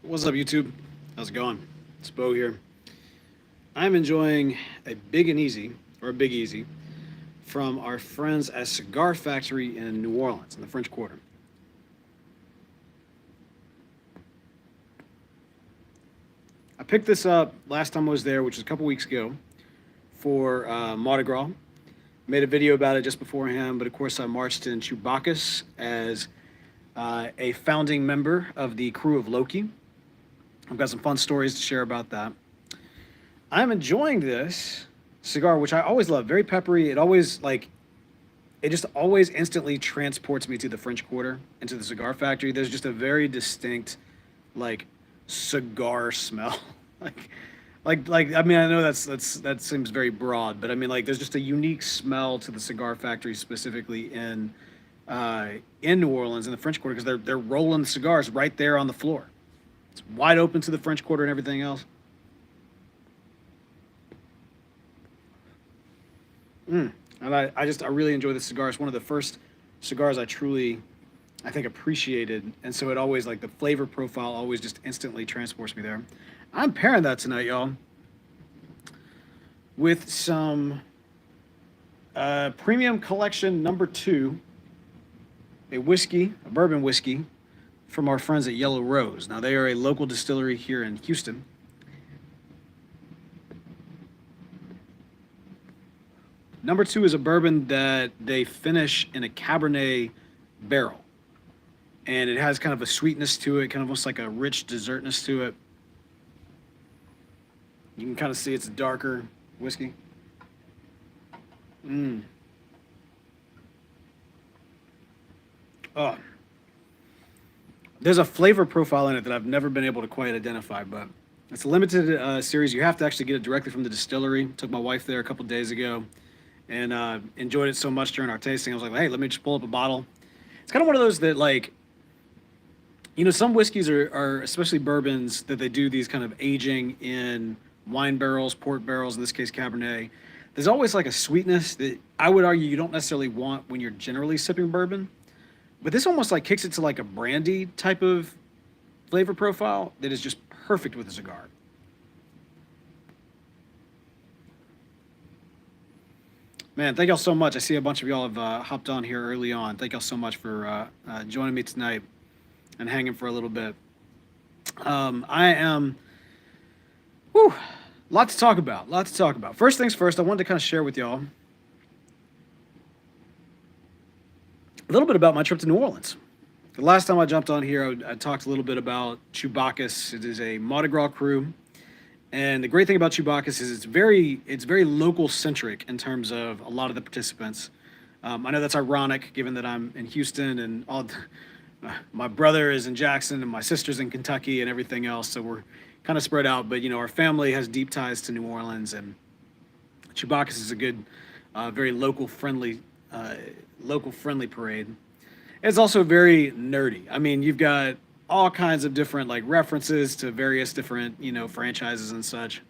What's up, YouTube? How's it going? It's Bo here. I'm enjoying a Big and Easy, or a Big Easy, from our friends at Cigar Factory in New Orleans, in the French Quarter. I picked this up last time I was there, which was a couple weeks ago, for Mardi Gras. Made a video about it just beforehand, but of course I marched in Chewbacca's as a founding member of the crew of Loki. I've got some fun stories to share about that. I'm enjoying this cigar, which I always love. Very peppery. It just always instantly transports me to the French Quarter into the cigar factory. There's just a very distinct, like, cigar smell. like, I mean, I know that seems very broad, but I mean, like, there's just a unique smell to the cigar factory specifically in New Orleans in the French Quarter because they're rolling cigars right there on the floor. It's wide open to the French Quarter and everything else. And I really enjoy this cigar. It's one of the first cigars I think appreciated, and so it always like the flavor profile always just instantly transports me there. I'm pairing that tonight, y'all, with some premium collection number two, a bourbon whiskey from our friends at Yellow Rose. Now they are a local distillery here in Houston. Number two is a bourbon that they finish in a Cabernet barrel. And it has kind of a sweetness to it, kind of almost like a rich dessertness to it. You can kind of see it's a darker whiskey. Oh, there's a flavor profile in it that I've never been able to quite identify, but it's a limited series. You have to actually get it directly from the distillery. Took my wife there a couple days ago and enjoyed it so much during our tasting. I was like, hey, let me just pull up a bottle. It's kind of one of those that, like, some whiskeys are especially bourbons that they do these kind of aging in wine barrels, port barrels, in this case Cabernet. There's always like a sweetness that I would argue you don't necessarily want when you're generally sipping bourbon. But this almost like kicks it to like a brandy type of flavor profile that is just perfect with a cigar. Man, thank y'all so much. I see a bunch of y'all have hopped on here early on. Thank y'all so much for joining me tonight and hanging for a little bit. I am, whew, lot to talk about. Lot to talk about. First things first, I wanted to kind of share with y'all a little bit about my trip to New Orleans. The last time I jumped on here, I talked a little bit about Chewbacca's. It is a Mardi Gras crew. And the great thing about Chewbacca's is it's very local centric in terms of a lot of the participants. I know that's ironic given that I'm in Houston and my brother is in Jackson and my sister's in Kentucky and everything else. So we're kind of spread out, but our family has deep ties to New Orleans, and Chewbacca's is a good, very local friendly parade. It's also very nerdy. I mean, you've got all kinds of different like references to various different franchises and such.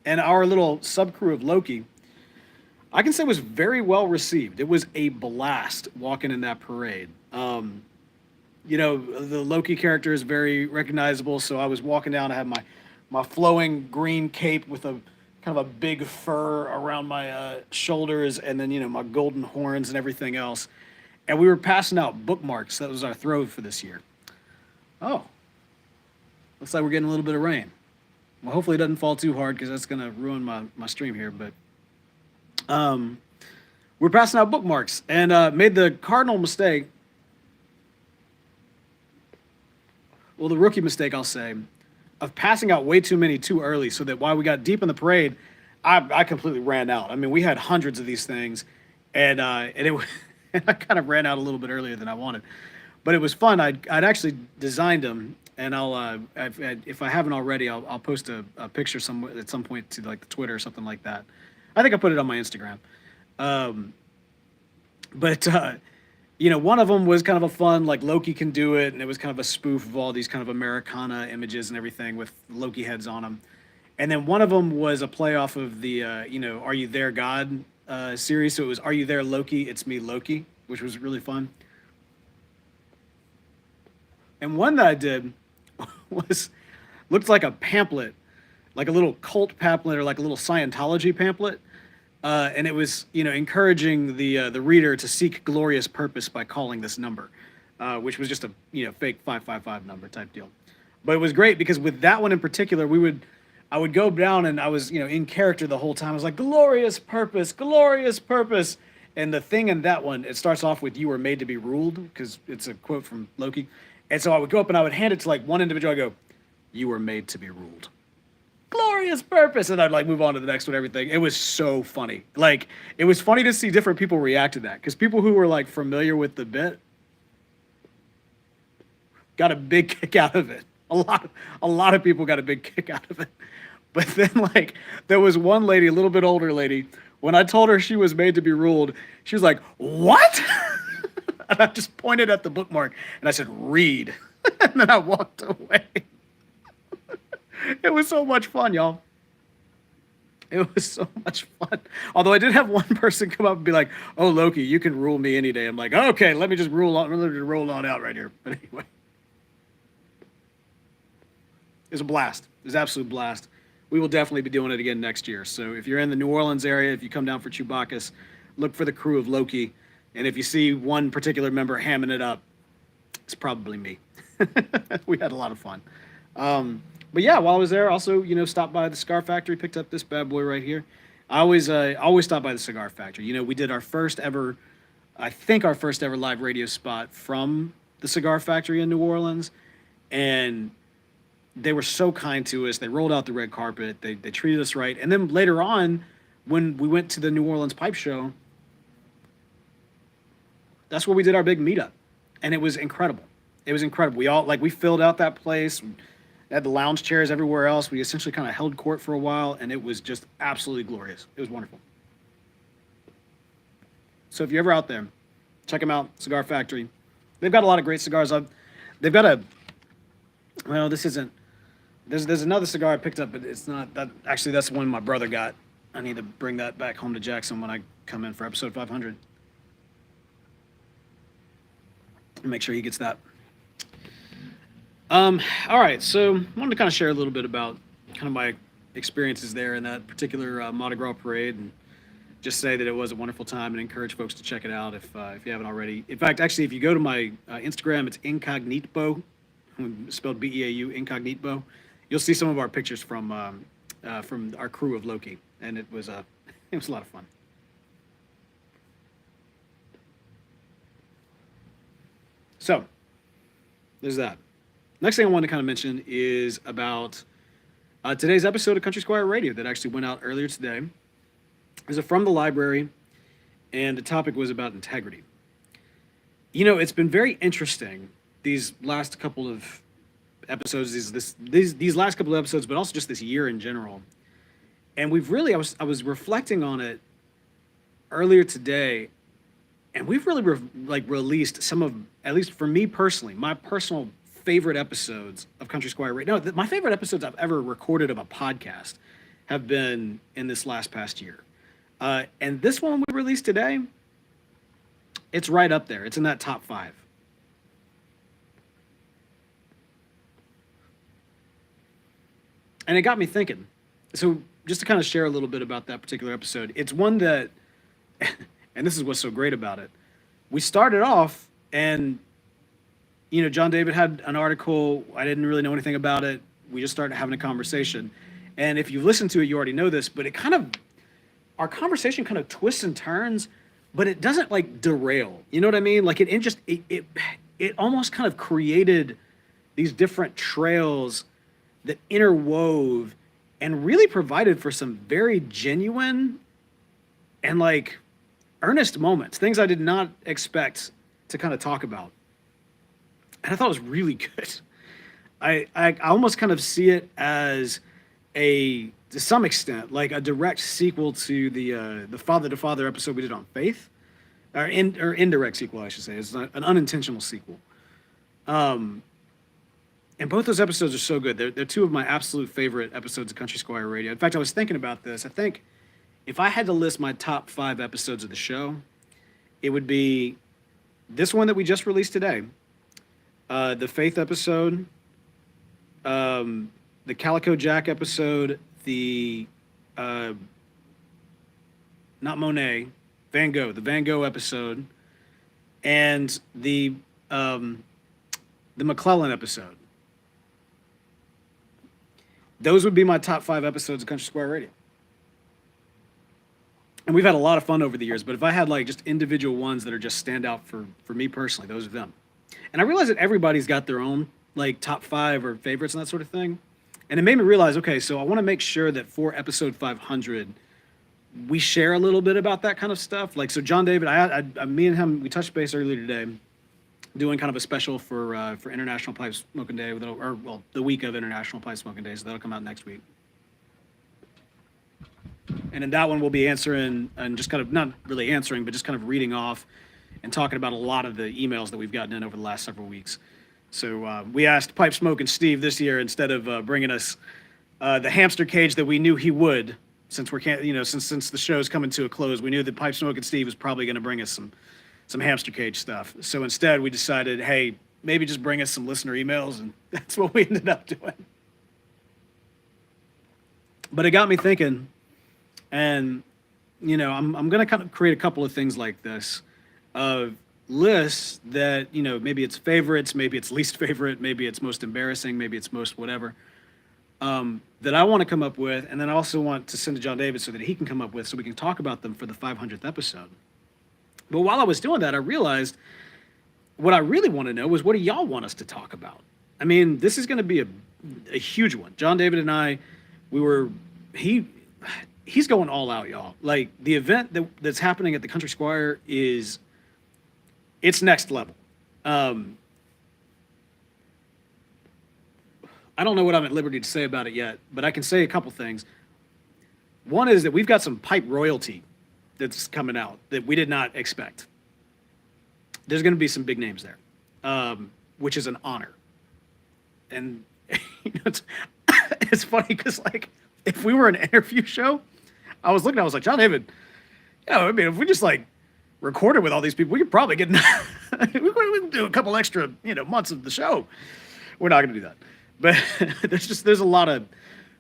And our little sub crew of Loki, I can say, was very well received. It was a blast walking in that parade. The Loki character is very recognizable, so I was walking down. I had my flowing green cape with a kind of a big fur around my shoulders, and then my golden horns and everything else. And we were passing out bookmarks. That was our throw for this year. Oh, looks like we're getting a little bit of rain. Well, hopefully it doesn't fall too hard because that's gonna ruin my stream here. But we're passing out bookmarks and made the cardinal mistake. Well, the rookie mistake, I'll say, of passing out way too many too early, so that while we got deep in the parade, I completely ran out. I mean, we had hundreds of these things, and it I kind of ran out a little bit earlier than I wanted, but it was fun. I'd actually designed them, and if I haven't already, I'll post a picture at some point to like the Twitter or something like that. I think I put it on my Instagram. But one of them was kind of a fun, like Loki can do it, and it was kind of a spoof of all these kind of Americana images and everything with Loki heads on them. And then one of them was a play off of the, Are You There, God series. So it was Are You There, Loki? It's Me, Loki, which was really fun. And one that I did was looked like a pamphlet, like a little cult pamphlet or like a little Scientology pamphlet. And it was, encouraging the reader to seek glorious purpose by calling this number, which was just a fake 555 number type deal. But it was great because with that one in particular, I would go down and I was in character the whole time. I was like glorious purpose, glorious purpose. And the thing in that one, it starts off with "You were made to be ruled" because it's a quote from Loki. And so I would go up and I would hand it to like one individual. I go, "You were made to be ruled." Glorious purpose, and I'd like move on to the next one. Everything. It was so funny. Like it was funny to see different people react to that because people who were like familiar with the bit got a big kick out of it. A lot of people got a big kick out of it. But then like there was one lady, a little bit older lady. When I told her she was made to be ruled, she was like, "What?" And I just pointed at the bookmark and I said, "Read." And then I walked away. It was so much fun, y'all. It was so much fun. Although I did have one person come up and be like, "Oh, Loki, you can rule me any day." I'm like, "Okay, let me just roll on out right here." But anyway, it was a blast. It was an absolute blast. We will definitely be doing it again next year. So if you're in the New Orleans area, if you come down for Chewbacca's, look for the crew of Loki. And if you see one particular member hamming it up, it's probably me. We had a lot of fun. But yeah, while I was there, also stopped by the Cigar Factory, picked up this bad boy right here. I always stop by the Cigar Factory. We did our first ever, I think our first ever live radio spot from the Cigar Factory in New Orleans, and they were so kind to us. They rolled out the red carpet. They treated us right. And then later on, when we went to the New Orleans Pipe Show, that's where we did our big meetup, and it was incredible. It was incredible. We filled out that place. We had the lounge chairs everywhere else. We essentially kind of held court for a while, and it was just absolutely glorious. It was wonderful. So if you're ever out there, check them out, Cigar Factory. They've got a lot of great cigars. They've got this isn't. There's another cigar I picked up, but it's not that. Actually, that's the one my brother got. I need to bring that back home to Jackson when I come in for episode 500. And make sure he gets that. All right, so I wanted to kind of share a little bit about kind of my experiences there in that particular Mardi Gras parade, and just say that it was a wonderful time and encourage folks to check it out if you haven't already. In fact, actually, if you go to my Instagram, it's Incognito, spelled B-E-A-U, Incognito. You'll see some of our pictures from our crew of Loki, and it was a lot of fun. So there's that. Next thing I wanted to kind of mention is about today's episode of Country Squire Radio that actually went out earlier today. It was from the library, and the topic was about integrity. It's been very interesting these last couple of episodes, these last couple of episodes, but also just this year in general. And I was reflecting on it earlier today, and we've really released some of, at least for me personally, my personal favorite episodes of Country Squire Radio. No, my favorite episodes I've ever recorded of a podcast have been in this past year. And this one we released today, it's right up there. It's in that top 5. And it got me thinking. So just to kind of share a little bit about that particular episode, it's one that, and this is what's so great about it. We started off and, John David had an article. I didn't really know anything about it. We just started having a conversation. And if you listen to it, you already know this, but our conversation kind of twists and turns, but it doesn't derail. You know what I mean? It almost kind of created these different trails that interwove and really provided for some very genuine and earnest moments, things I did not expect to kind of talk about. And I thought it was really good. I almost kind of see it as to some extent, like a direct sequel to the Father to Father episode we did on faith, or indirect sequel, I should say. It's not an unintentional sequel. And both those episodes are so good. They're two of my absolute favorite episodes of Country Squire Radio. In fact, I was thinking about this. I think if I had to list my top 5 episodes of the show, it would be this one that we just released today, the Faith episode, the Calico Jack episode, the uh, not Monet, Van Gogh, the Van Gogh episode, and the McClellan episode. Those would be my top 5 episodes of Country Squire Radio. And we've had a lot of fun over the years, but if I had like just individual ones that are just stand out for me personally, those are them. And I realize that everybody's got their own like top 5 or favorites and that sort of thing. And it made me realize, okay, so I want to make sure that for episode 500, we share a little bit about that kind of stuff. Like, so John David, me and him, we touched base earlier today, doing kind of a special for International Pipe Smoking Day, the week of International Pipe Smoking Day, so that'll come out next week. And in that one, we'll be answering and just kind of not really answering, but just kind of reading off and talking about a lot of the emails that we've gotten in over the last several weeks. So we asked Pipe Smoking Steve this year, instead of bringing us the hamster cage that we knew he would, since since the show's coming to a close, we knew that Pipe Smoking Steve was probably going to bring us some hamster cage stuff. So instead, we decided, hey, maybe just bring us some listener emails, and that's what we ended up doing. But it got me thinking. And, I'm going to kind of create a couple of things like this, of lists that, maybe it's favorites, maybe it's least favorite, maybe it's most embarrassing, maybe it's most whatever, that I want to come up with. And then I also want to send to John David so that he can come up with, so we can talk about them for the 500th episode. But while I was doing that, I realized what I really want to know was, what do y'all want us to talk about? I mean, this is going to be a huge one. John David and I, he's going all out, y'all. Like, the event that's happening at the Country Squire it's next level. I don't know what I'm at liberty to say about it yet, but I can say a couple things. One is that we've got some pipe royalty that's coming out that we did not expect. There's going to be some big names there, which is an honor. And it's funny because, like, if we were an interview show, I was like, John David, I mean, if we just like recorded with all these people, we could probably get we could do a couple extra months of the show. We're not going to do that, but there's a lot of,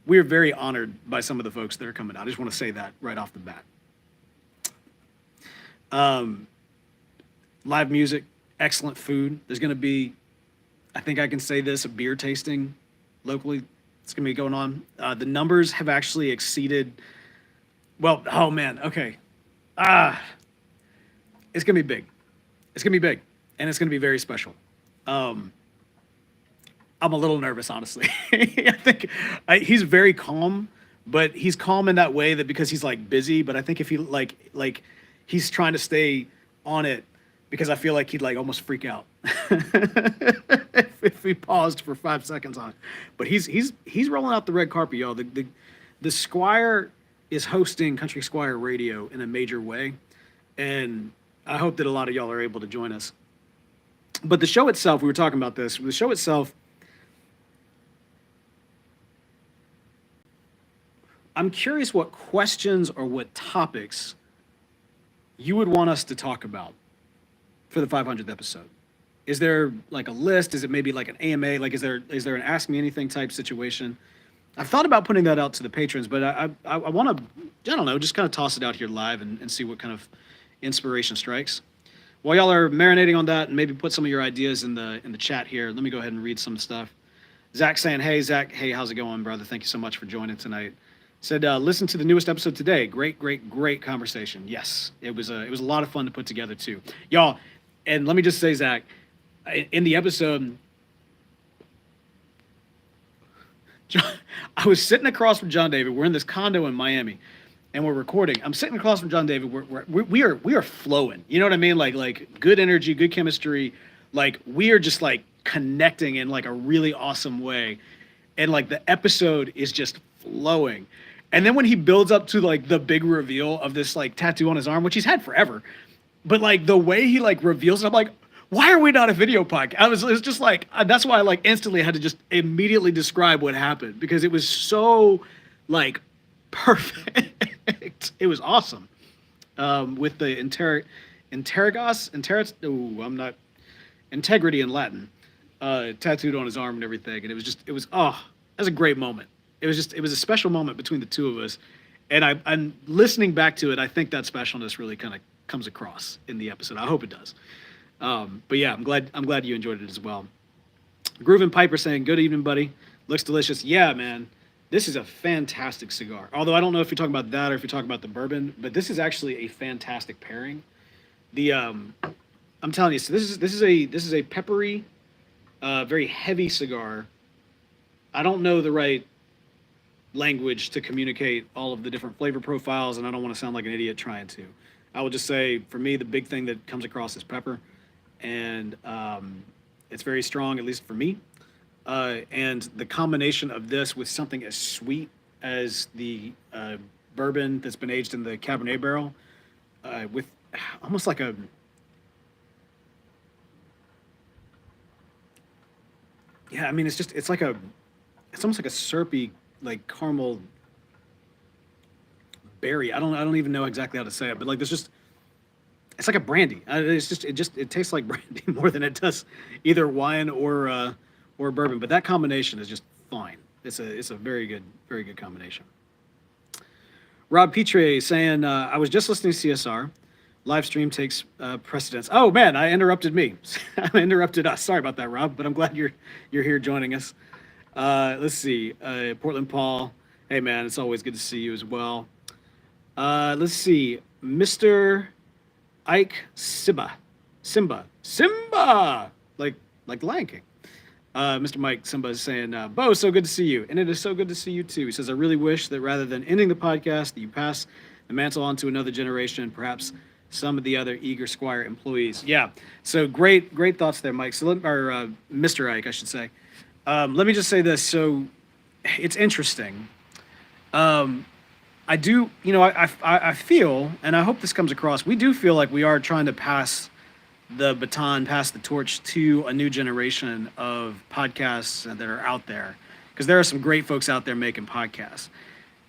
we're very honored by some of the folks that are coming out. I just want to say that right off the bat. Live music, excellent food. There's going to be, I think I can say this, a beer tasting locally. It's going to be going on. The numbers have actually exceeded, well, oh man, okay. It's going to be big. It's going to be big, and it's going to be very special. I'm a little nervous, honestly. I think he's very calm, but he's calm in that way that because he's like busy, but I think if he like he's trying to stay on it, because I feel like he'd like almost freak out if we paused for 5 seconds on it. But he's rolling out the red carpet, y'all. The Squire is hosting Country Squire Radio in a major way, and I hope that a lot of y'all are able to join us. But the show itself, we were talking about this. The show itself, I'm curious what questions or what topics you would want us to talk about for the 500th episode. Is there like a list? Is it maybe like an AMA? Like, is there an Ask Me Anything type situation? I've thought about putting that out to the patrons, but I want to, I don't know, just kind of toss it out here live and see what kind of inspiration strikes. While y'all are marinating on that, and maybe put some of your ideas in the chat here, let me go ahead and read some stuff. Zach saying, hey, Zach, hey, how's it going, brother? Thank you so much for joining tonight. Said, listen to the newest episode today. Great conversation. Yes, it was a lot of fun to put together too. Y'all, and let me just say, Zach, in the episode, I was sitting across from John David. We're in this condo in Miami, and we're recording. I'm sitting across from John David. We are flowing. You know what I mean? Like good energy, good chemistry. Like we are just like connecting in like a really awesome way, and like the episode is just flowing. And then when he builds up to like the big reveal of this like tattoo on his arm, which he's had forever, but like the way he like reveals it, I'm like, why are we not a video podcast? It's just like, that's why I like instantly had to just immediately describe what happened, because it was so like perfect. It was awesome. With the integrity in Latin. tattooed on his arm and everything, and it was that was a great moment. It was a special moment between the two of us, and I'm listening back to it. I think that specialness really kind of comes across in the episode. I hope it does. But yeah, I'm glad you enjoyed it as well. Groove and Piper saying, "Good evening, buddy. Looks delicious." Yeah, man. This is a fantastic cigar. Although I don't know if you're talking about that or if you're talking about the bourbon, but this is actually a fantastic pairing. The I'm telling you, so this is a peppery, very heavy cigar. I don't know the right language to communicate all of the different flavor profiles, and I don't want to sound like an idiot trying to. I will just say, for me, the big thing that comes across is pepper, and it's very strong, at least for me. And the combination of this with something as sweet as the bourbon that's been aged in the Cabernet barrel, with almost like a yeah, I mean, it's almost like a syrupy, like caramel berry. I don't even know exactly how to say it, but like there's just it's like a brandy. It tastes like brandy more than it does either wine or bourbon. But that combination is just fine. It's a very good combination. Rob Pitre saying, I was just listening to CSR. Live stream takes precedence. Oh man, I interrupted me. I interrupted us. Sorry about that, Rob. But I'm glad you're here joining us. Let's see. Portland Paul. Hey man, it's always good to see you as well. Let's see. Mr. Ike Simba, like Lion King. Mr. Mike Simba is saying, Bo, so good to see you. And it is so good to see you too. He says, I really wish that rather than ending the podcast, that you pass the mantle on to another generation, perhaps some of the other eager Squire employees. Yeah. So great thoughts there, Mike. So Mr. Ike, I should say. Let me just say this. So it's interesting. I do, I feel, and I hope this comes across, we do feel like we are trying to pass the baton, pass the torch to a new generation of podcasts that are out there. Because there are some great folks out there making podcasts.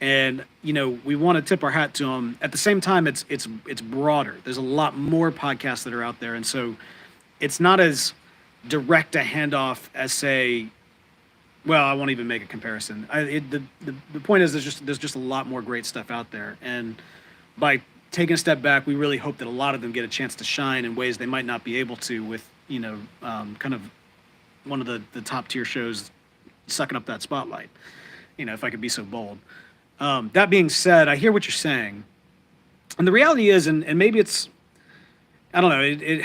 And, we want to tip our hat to them. At the same time, it's broader. There's a lot more podcasts that are out there. And so it's not as direct a handoff as, say, well, I won't even make a comparison. The point is there's just a lot more great stuff out there. And by taking a step back, we really hope that a lot of them get a chance to shine in ways they might not be able to with, kind of one of the top tier shows sucking up that spotlight, if I could be so bold. That being said, I hear what you're saying. And the reality is, and maybe it's, I don't know,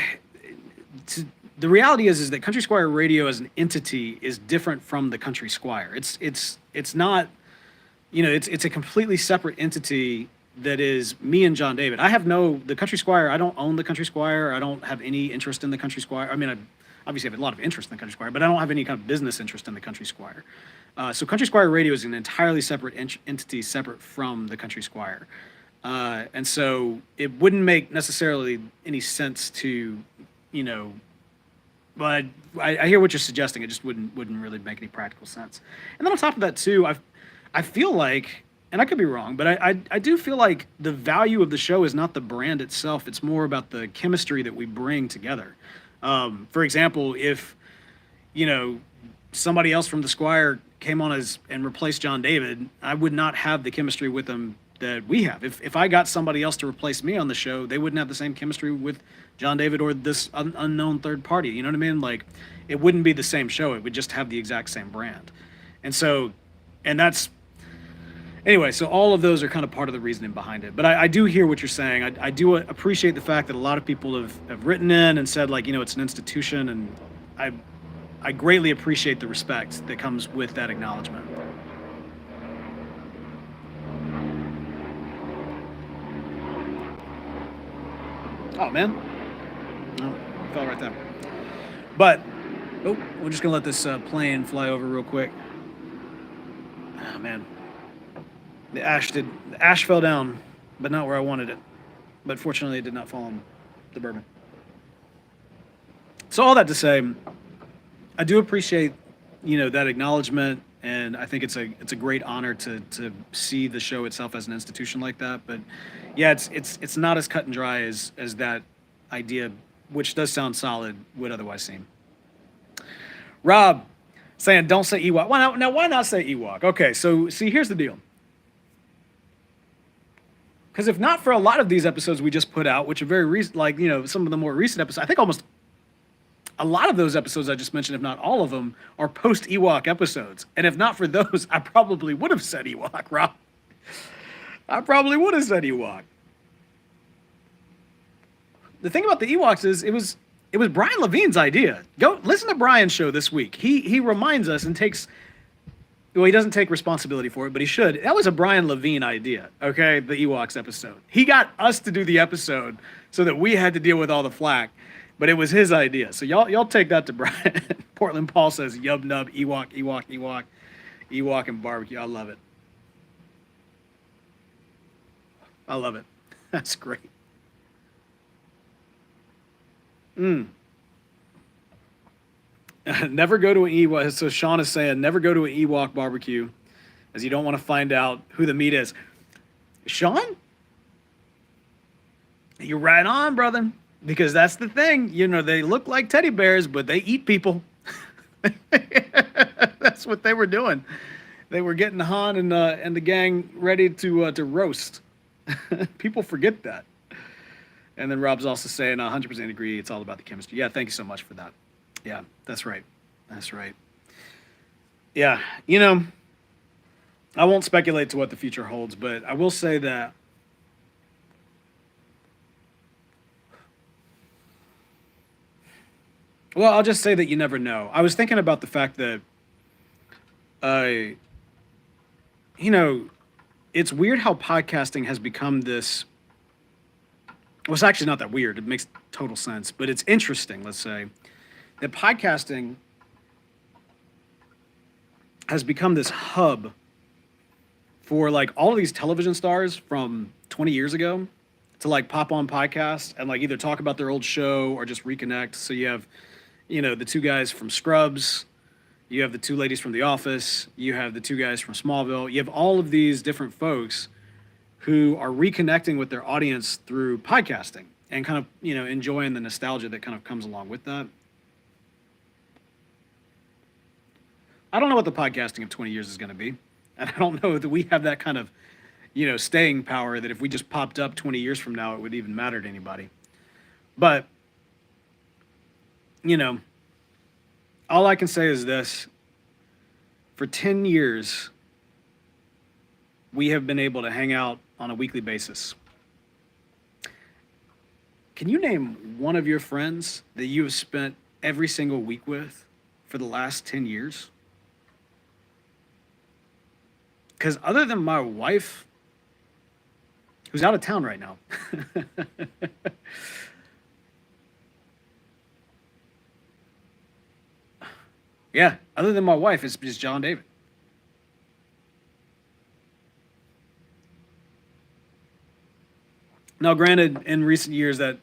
the reality is that Country Squire Radio as an entity is different from the Country Squire. It's not, it's a completely separate entity that is me and John David. The Country Squire, I don't own the Country Squire. I don't have any interest in the Country Squire. I mean, I obviously have a lot of interest in the Country Squire, but I don't have any kind of business interest in the Country Squire. So Country Squire Radio is an entirely separate entity, separate from the Country Squire. And so it wouldn't make necessarily any sense to, but I hear what you're suggesting. It just wouldn't really make any practical sense. And then on top of that too, I feel like, and I could be wrong, but I do feel like the value of the show is not the brand itself. It's more about the chemistry that we bring together. For example, if, somebody else from the Squire came on and replaced John David, I would not have the chemistry with them that we have. If I got somebody else to replace me on the show, they wouldn't have the same chemistry with John David or this unknown third party. You know what I mean? Like, it wouldn't be the same show. It would just have the exact same brand. And so, anyway, so all of those are kind of part of the reasoning behind it. But I do hear what you're saying. I do appreciate the fact that a lot of people have written in and said, like, it's an institution, and I greatly appreciate the respect that comes with that acknowledgement. Oh, man. No, fell right there. But, we're just going to let this plane fly over real quick. Oh, man. The ash fell down, but not where I wanted it. But fortunately, it did not fall on the bourbon. So all that to say, I do appreciate, that acknowledgement, and I think it's a great honor to see the show itself as an institution like that. But yeah, it's not as cut and dry as that idea, which does sound solid, would otherwise seem. Rob saying, don't say Ewok. Why not? Now, why not say Ewok? Okay, so see, here's the deal. Because if not for a lot of these episodes we just put out, which are very recent, like, some of the more recent episodes, I think almost a lot of those episodes I just mentioned, if not all of them, are post Ewok episodes. And if not for those, I probably would have said Ewok, Rob. I probably would have said Ewok. The thing about the Ewoks is it was Brian Levine's idea. Go listen to Brian's show this week. He reminds us and takes, well, he doesn't take responsibility for it, but he should. That was a Brian Levine idea, okay? The Ewoks episode. He got us to do the episode so that we had to deal with all the flack, but it was his idea. So y'all take that to Brian. Portland Paul says, Yub Nub, Ewok and barbecue. I love it. I love it. That's great. Never go to an Ewok. So Sean is saying, never go to an Ewok barbecue, as you don't want to find out who the meat is. Sean, you're right on, brother. Because that's the thing. They look like teddy bears, but they eat people. That's what they were doing. They were getting Han and the gang ready to roast. People forget that. And then Rob's also saying, 100% agree, it's all about the chemistry. Yeah, thank you so much for that. Yeah, that's right. That's right. Yeah, I won't speculate to what the future holds, but I will say that well, I'll just say that you never know. I was thinking about the fact that, it's weird how podcasting has become this. Well, it's actually not that weird. It makes total sense, but it's interesting, let's say, that podcasting has become this hub for like all of these television stars from 20 years ago to like pop on podcasts and like either talk about their old show or just reconnect. So you have, the two guys from Scrubs, you have the two ladies from The Office, you have the two guys from Smallville, you have all of these different folks who are reconnecting with their audience through podcasting and kind of, enjoying the nostalgia that kind of comes along with that. I don't know what the podcasting of 20 years is going to be. And I don't know that we have that kind of, staying power that if we just popped up 20 years from now, it would even matter to anybody. But, all I can say is this. For 10 years, we have been able to hang out on a weekly basis. Can you name one of your friends that you have spent every single week with for the last 10 years? Because other than my wife, who's out of town right now, yeah, other than my wife, it's just John David. Now, granted, in recent years, that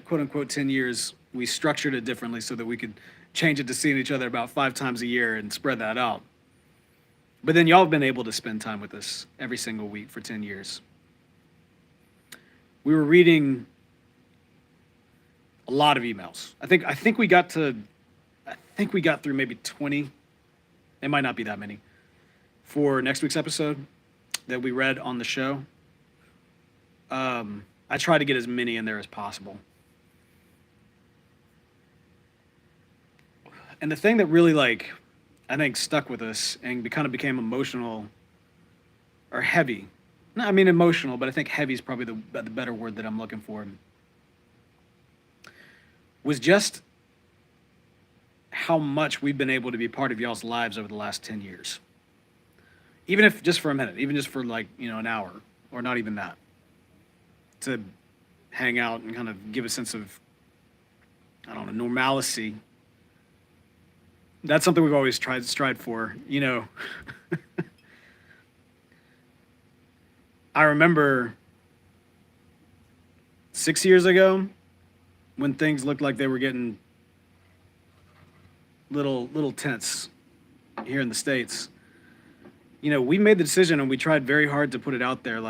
quote unquote 10 years, we structured it differently so that we could change it to seeing each other about 5 times a year and spread that out. But then y'all have been able to spend time with us every single week for 10 years. We were reading a lot of emails. I think we got through maybe 20. It might not be that many for next week's episode that we read on the show. I try to get as many in there as possible. And the thing that really I think stuck with us and kind of became emotional or heavy. No, I mean emotional, but I think heavy is probably the better word that I'm looking for. Was just how much we've been able to be part of y'all's lives over the last 10 years. Even if just for a minute, even just for an hour or not even that. To hang out and kind of give a sense of, normalcy. That's something we've always tried to strive for, I remember 6 years ago when things looked like they were getting little tense here in the States. We made the decision and we tried very hard to put it out there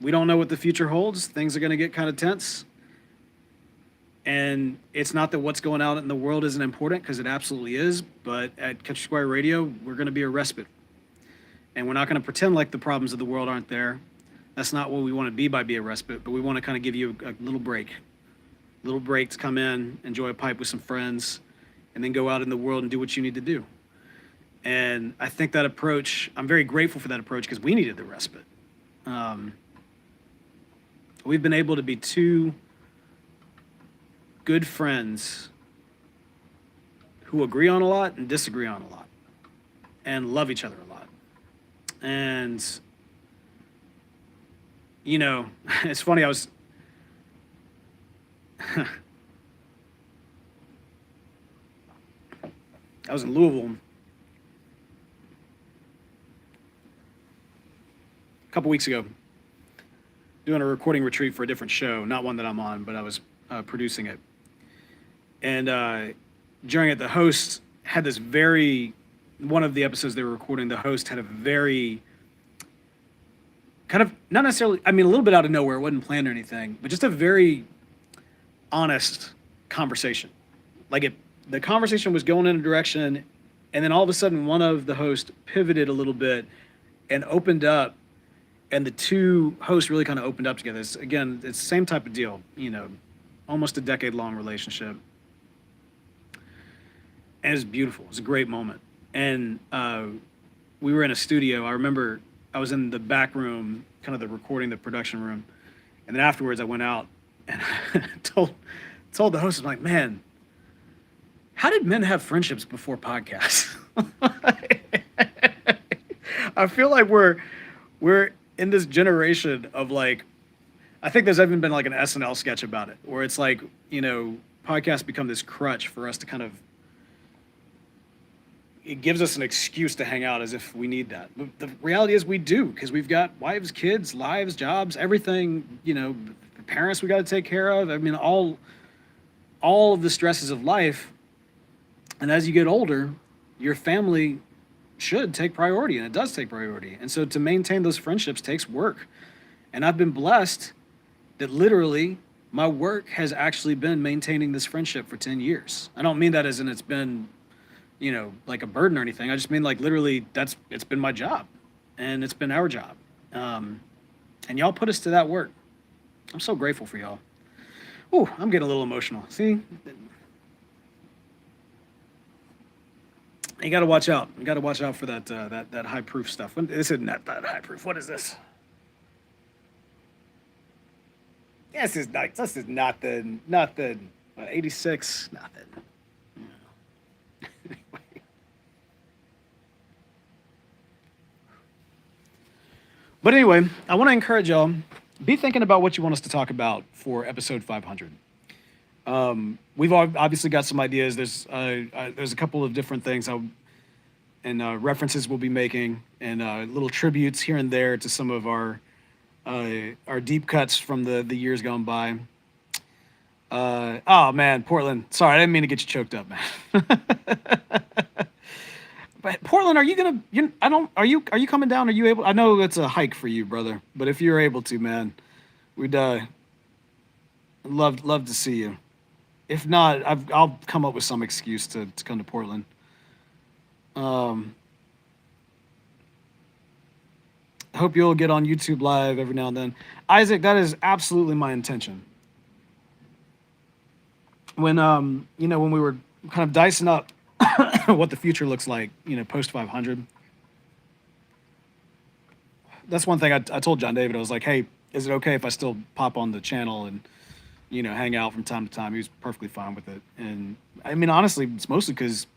we don't know what the future holds. Things are going to get kind of tense. And it's not that what's going on in the world isn't important, because it absolutely is. But at Country Squire Radio, we're going to be a respite. And we're not going to pretend like the problems of the world aren't there. That's not what we want to be by being a respite, but we want to kind of give you a little break. Little break to come in, enjoy a pipe with some friends, and then go out in the world and do what you need to do. And I think that approach, I'm very grateful for that approach, because we needed the respite. We've been able to be two good friends who agree on a lot and disagree on a lot and love each other a lot. And, you know, it's funny, I was in Louisville a couple weeks ago doing a recording retreat for a different show, not one that I'm on, but I was producing it. And during it, the host had this one of the episodes they were recording, the host had a very kind of, not necessarily, I mean, a little bit out of nowhere, it wasn't planned or anything, but just a very honest conversation. Like the conversation was going in a direction, and then all of a sudden one of the hosts pivoted a little bit and opened up, and the two hosts really kind of opened up together. It's the same type of deal, you know, almost a decade-long relationship. And it was beautiful. It was a great moment. And we were in a studio. I remember I was in the back room, kind of the production room. And then afterwards I went out and told the host, I'm like, man, how did men have friendships before podcasts? I feel like we're in this generation of, like, I think there's even been like an SNL sketch about it, where it's like, you know, podcasts become this crutch for us to kind of, it gives us an excuse to hang out as if we need that. But the reality is we do, because we've got wives, kids, lives, jobs, everything, you know, parents we got to take care of. I mean, all of the stresses of life. And as you get older, your family should take priority, and it does take priority. And so to maintain those friendships takes work. And I've been blessed that literally my work has actually been maintaining this friendship for 10 years. I don't mean that as in it's been, you know, like a burden or anything. I just mean, like, literally it's been my job, and it's been our job. And y'all put us to that work. I'm so grateful for y'all. Ooh, I'm getting a little emotional. See? You got to watch out. You got to watch out for that high proof stuff. This isn't that high proof. What is this? This is nothing. 86, nothing. Anyway. But anyway, I want to encourage y'all, be thinking about what you want us to talk about for episode 500. We've obviously got some ideas. There's a couple of different things and references we'll be making, and little tributes here and there to some of our deep cuts from the years gone by. Oh man, Portland. Sorry, I didn't mean to get you choked up, man. But Portland, are you gonna? Are you coming down? Are you able? I know it's a hike for you, brother. But if you're able to, man, we'd love to see you. If not, I'll come up with some excuse to come to Portland. I hope you'll get on YouTube Live every now and then. Isaac, that is absolutely my intention. When when we were kind of dicing up what the future looks like, post 500. That's one thing I told John David. I was like, hey, is it okay if I still pop on the channel and hang out from time to time? He was perfectly fine with it. And I mean, honestly, it's mostly because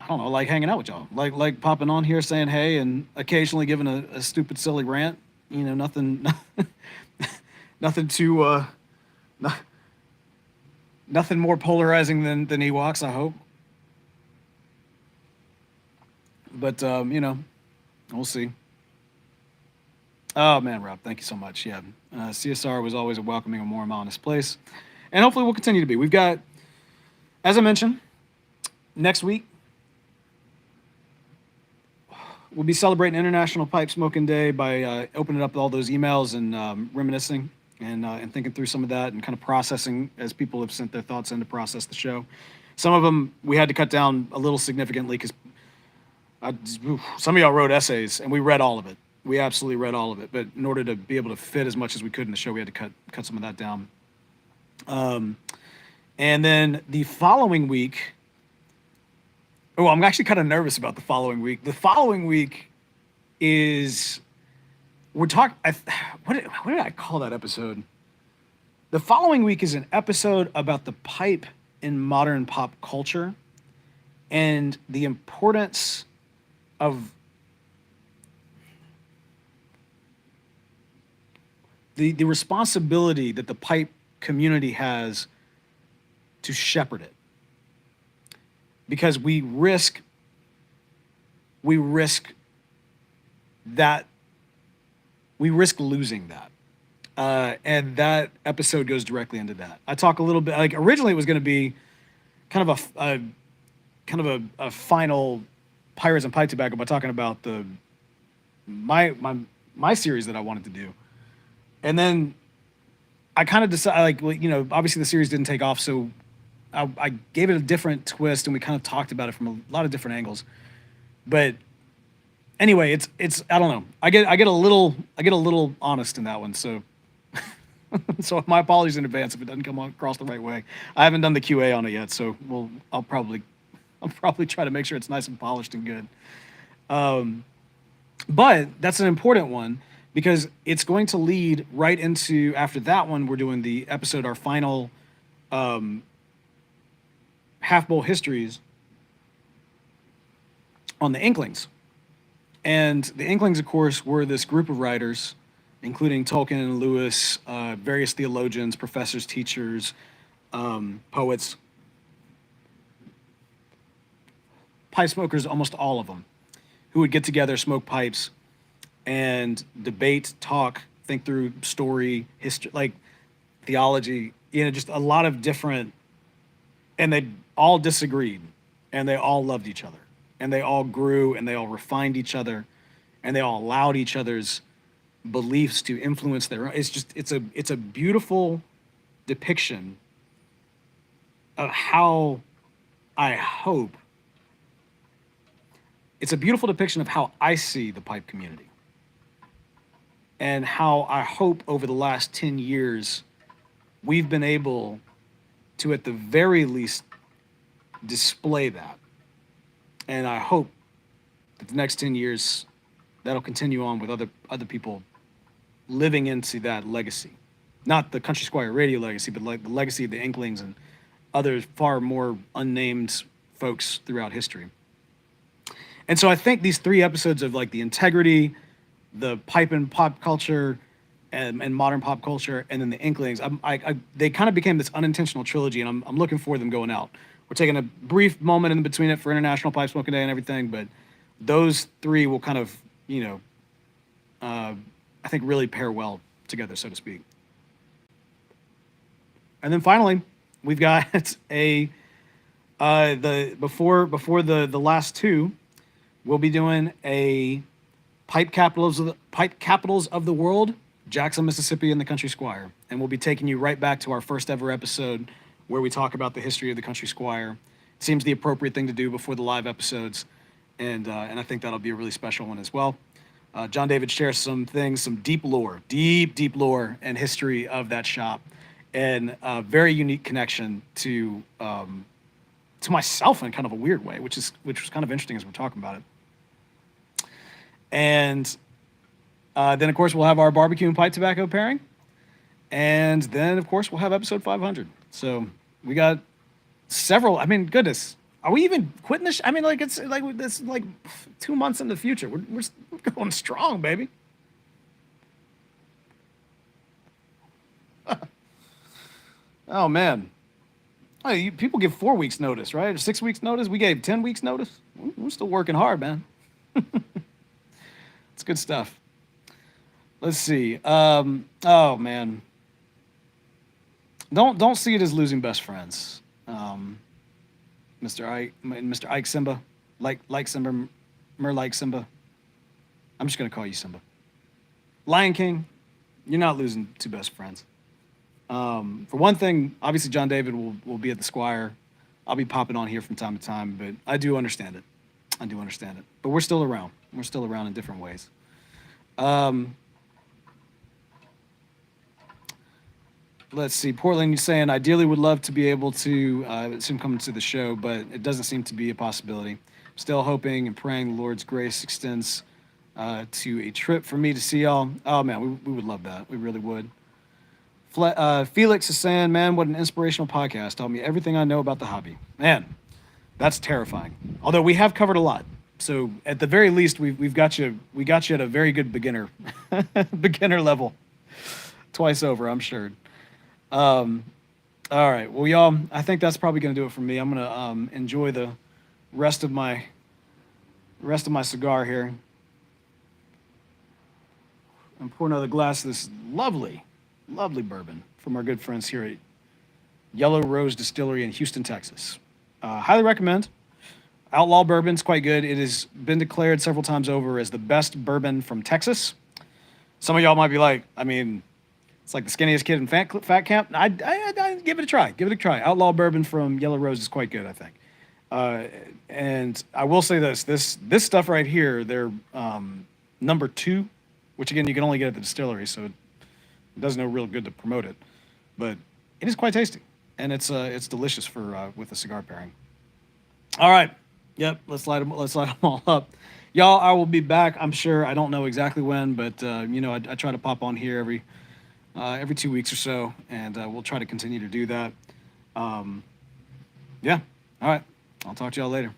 I don't know, like hanging out with y'all, like popping on here saying hey, and occasionally giving a stupid, silly rant. Nothing, nothing too, nothing more polarizing than Ewoks, I hope. But we'll see. Oh man, Rob, thank you so much. Yeah, CSR was always a welcoming and warm, honest place, and hopefully we'll continue to be. We've got, as I mentioned, next week we'll be celebrating International Pipe Smoking Day by opening up all those emails and reminiscing and thinking through some of that and kind of processing as people have sent their thoughts in to process the show. Some of them we had to cut down a little significantly because some of y'all wrote essays and we read all of it. We absolutely read all of it, but in order to be able to fit as much as we could in the show, we had to cut some of that down. And then the following week, oh, I'm actually kind of nervous about the following week. The following week is we're talking. What did I call that episode? The following week is an episode about the pipe in modern pop culture and the importance of the responsibility that the pipe community has to shepherd it, because we risk losing that. And that episode goes directly into that. I talk a little bit, like originally it was going to be kind of a final Pirates and Pipe Tobacco by talking about my series that I wanted to do. And then I kind of decided, like, well, you know, obviously the series didn't take off, so I gave it a different twist, and we kind of talked about it from a lot of different angles. But anyway, it's I don't know. I get a little honest in that one, so so my apologies in advance if it doesn't come across the right way. I haven't done the QA on it yet, so I'll probably try to make sure it's nice and polished and good. But that's an important one because it's going to lead right into, after that one, we're doing the episode, our final Half Bowl Histories on the Inklings. And the Inklings, of course, were this group of writers, including Tolkien and Lewis, various theologians, professors, teachers, poets, pipe smokers, almost all of them, who would get together, smoke pipes, and debate, talk, think through story, history, like theology, you know, just a lot of different, and they all disagreed, and they all loved each other, and they all grew, and they all refined each other, and they all allowed each other's beliefs to influence their own. It's a beautiful depiction of how I hope, it's a beautiful depiction of how I see the pipe community and how I hope over the last 10 years we've been able to, at the very least, display that. And I hope that the next 10 years that'll continue on with other people living into that legacy. Not the Country Squire Radio legacy, but like the legacy of the Inklings and other far more unnamed folks throughout history. And so I think these 3 episodes of like the integrity, the pipe and pop culture, and modern pop culture, and then the Inklings, they kind of became this unintentional trilogy, and I'm looking forward to them going out. We're taking a brief moment in between it for International Pipe Smoking Day and everything, but those 3 will kind of, you know, I think really pair well together, so to speak. And then finally, we've got before the last 2, we'll be doing a pipe capitals of the world, Jackson, Mississippi, and the Country Squire, and we'll be taking you right back to our first ever episode where we talk about the history of the Country Squire. It seems the appropriate thing to do before the live episodes, and I think that'll be a really special one as well. John David shares some things, some deep lore and history of that shop, and a very unique connection to myself in kind of a weird way, which was kind of interesting as we're talking about it. And then, of course, we'll have our barbecue and pipe tobacco pairing. And then, of course, we'll have episode 500. So we got several. I mean, goodness, are we even quitting this? I mean, like, it's like 2 months in the future. We're going strong, baby. Oh, man. Oh, people give 4 weeks notice, right? Or 6 weeks notice. We gave 10 weeks notice. We're still working hard, man. It's good stuff. Let's see. Oh man. Don't see it as losing best friends. Mr. Ike Simba, like Simba, like Simba. I'm just gonna call you Simba. Lion King, you're not losing 2 best friends. For one thing, obviously John David will be at the Squire. I'll be popping on here from time to time, but I do understand it. I do understand it. But we're still around. We're still around in different ways. Um, let's see. Portland, you're saying ideally would love to be able to soon come to the show, but it doesn't seem to be a possibility. Still hoping and praying the Lord's grace extends to a trip for me to see y'all. Oh man, we would love that. We really would. Felix is saying, man, what an inspirational podcast. Taught me everything I know about the hobby. Man, that's terrifying. Although we have covered a lot. So at the very least, we've got you. We got you at a very good beginner beginner level. Twice over, I'm sure. Um, all right. Well, y'all, I think that's probably going to do it for me. I'm going to enjoy the rest of my cigar here. And pour another glass of this lovely bourbon from our good friends here at Yellow Rose Distillery in Houston, Texas. Highly recommend. Outlaw Bourbon's quite good. It has been declared several times over as the best bourbon from Texas. Some of y'all might be like, I mean, it's like the skinniest kid in fat camp. I give it a try. Give it a try. Outlaw Bourbon from Yellow Rose is quite good, I think. And I will say this stuff right here, they're number 2, which again you can only get at the distillery, so it does no real good to promote it. But it is quite tasty, and it's delicious for with a cigar pairing. All right. Yep, let's light them all up. Y'all, I will be back, I'm sure. I don't know exactly when, but I try to pop on here every 2 weeks or so, and we'll try to continue to do that. Yeah. All right. I'll talk to y'all later.